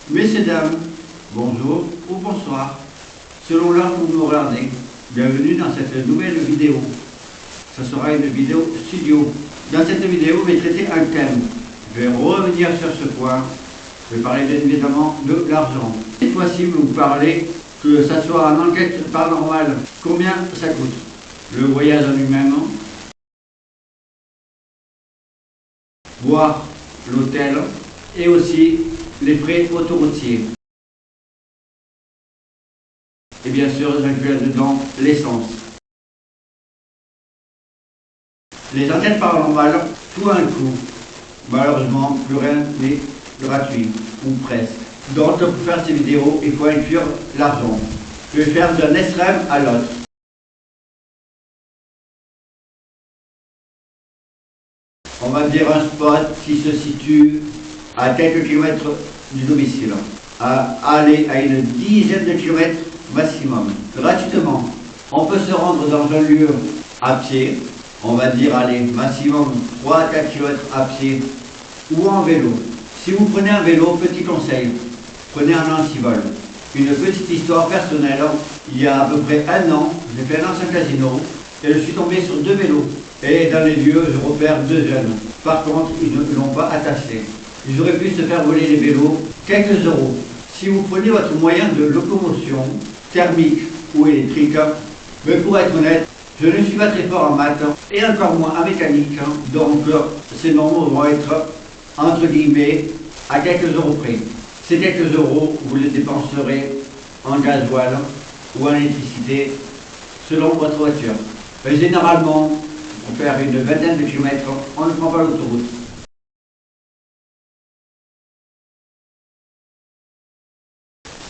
Messieurs, dames, bonjour ou bonsoir, selon l'heure où vous nous regardez. Bienvenue dans cette nouvelle vidéo. Ce sera une vidéo studio. Dans cette vidéo, je vais traiter un thème. Je vais revenir sur ce point. Je vais parler bien évidemment de l'argent. Cette fois-ci, je vais vous parler, que ça soit en enquête paranormale, combien ça coûte. Le voyage en lui-même, voire l'hôtel, et aussi les frais autoroutiers. Et bien sûr, j'inclus dedans l'essence. Les enquêtes paranormales, tout un coup. Malheureusement, plus rien n'est gratuit, ou presque. Donc, pour faire ces vidéos, il faut inclure l'argent. Je vais faire d'un extrême à l'autre. On va dire un spot qui se situe à quelques kilomètres du domicile, à aller à une dizaine de kilomètres maximum, gratuitement. On peut se rendre dans un lieu à pied, on va dire aller maximum 3 à 4 km à pied ou en vélo. Si vous prenez un vélo, petit conseil, prenez un antivol. Une petite histoire personnelle, il y a à peu près un an, j'ai fait un ancien casino et je suis tombé sur 2 vélos. Et dans les lieux, je repère 2 jeunes. Par contre, ils ne l'ont pas attaché. Ils auraient pu se faire voler les vélos quelques euros. Si vous prenez votre moyen de locomotion, thermique ou électrique, mais pour être honnête, je ne suis pas très fort en maths et encore moins en mécanique, donc ces nombres vont être entre guillemets à quelques euros près. Ces quelques euros, vous les dépenserez en gasoil ou en électricité selon votre voiture. Et généralement, pour faire une vingtaine de kilomètres, on ne prend pas l'autoroute.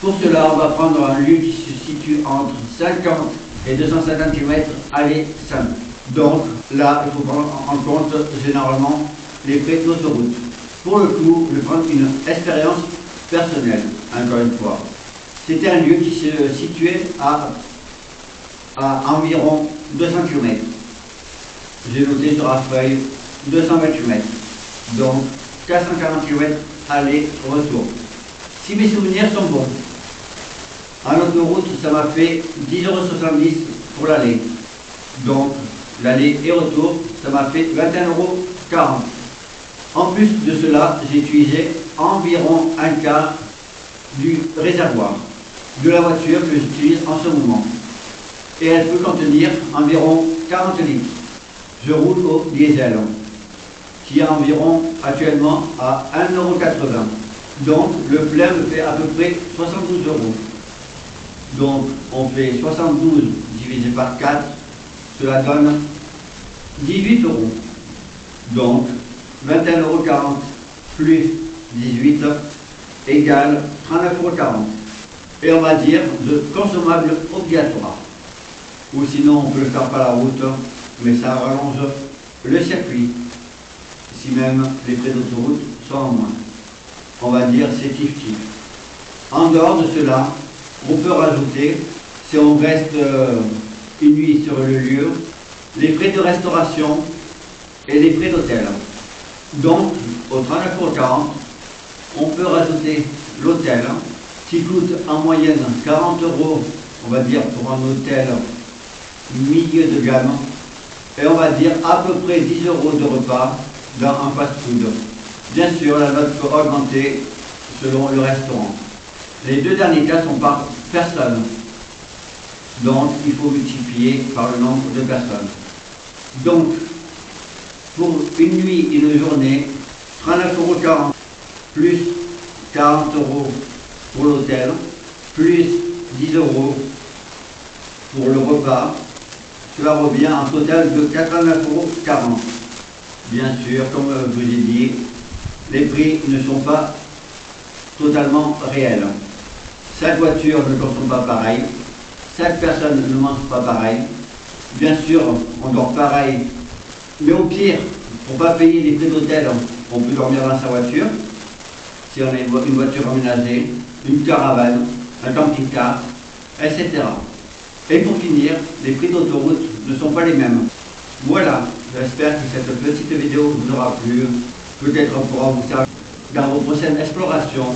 Pour cela, on va prendre un lieu qui se situe entre 50 et 250 km aller simple. Donc là, il faut prendre en compte généralement les frais d'autoroute. Pour le coup, je vais prendre une expérience personnelle, encore une fois. C'était un lieu qui se situait à environ 200 km. J'ai noté sur la feuille 220 km. Donc 440 km aller-retour. Si mes souvenirs sont bons, en autoroute, ça m'a fait 10,70 € pour l'aller. Donc, l'aller et retour, ça m'a fait 21,40 €. En plus de cela, j'ai utilisé environ un quart du réservoir de la voiture que j'utilise en ce moment. Et elle peut contenir environ 40 litres. Je roule au diesel, qui est environ actuellement à 1,80 €. Donc, le plein me fait à peu près 72 €. Donc, on fait 72 divisé par 4, cela donne 18 €. Donc, 21,40 € plus 18 égale 39,40 €. Et on va dire de consommable obligatoire. Ou sinon, on peut le faire par la route, mais ça rallonge le circuit. Si même les frais d'autoroute sont en moins. On va dire c'est tif-tif. En dehors de cela, on peut rajouter, si on reste une nuit sur le lieu, les frais de restauration et les frais d'hôtel. Donc, au 39,40 €, on peut rajouter l'hôtel, qui coûte en moyenne 40 €, on va dire pour un hôtel milieu de gamme, et on va dire à peu près 10 € de repas dans un fast-food. Bien sûr, la note peut augmenter selon le restaurant. Les 2 derniers cas sont par personne. Donc, il faut multiplier par le nombre de personnes. Donc, pour une nuit et une journée, 39,40 € plus 40 € pour l'hôtel, plus 10 € pour le repas, cela revient en total de 89,40 €. Bien sûr, comme je vous ai dit, les prix ne sont pas totalement réels. 5 voitures ne consomment pas pareil, 5 personnes ne mangent pas pareil. Bien sûr, on dort pareil, mais au pire, pour ne pas payer les frais d'hôtel, on peut dormir dans sa voiture, si on a une voiture aménagée, une caravane, un camping-car, etc. Et pour finir, les prix d'autoroute ne sont pas les mêmes. Voilà, j'espère que cette petite vidéo vous aura plu. Peut-être pourra vous servir dans vos prochaines explorations.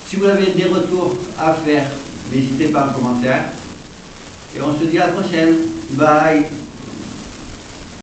Si vous avez des retours à faire, n'hésitez pas en commentaire. Et on se dit à la prochaine. Bye.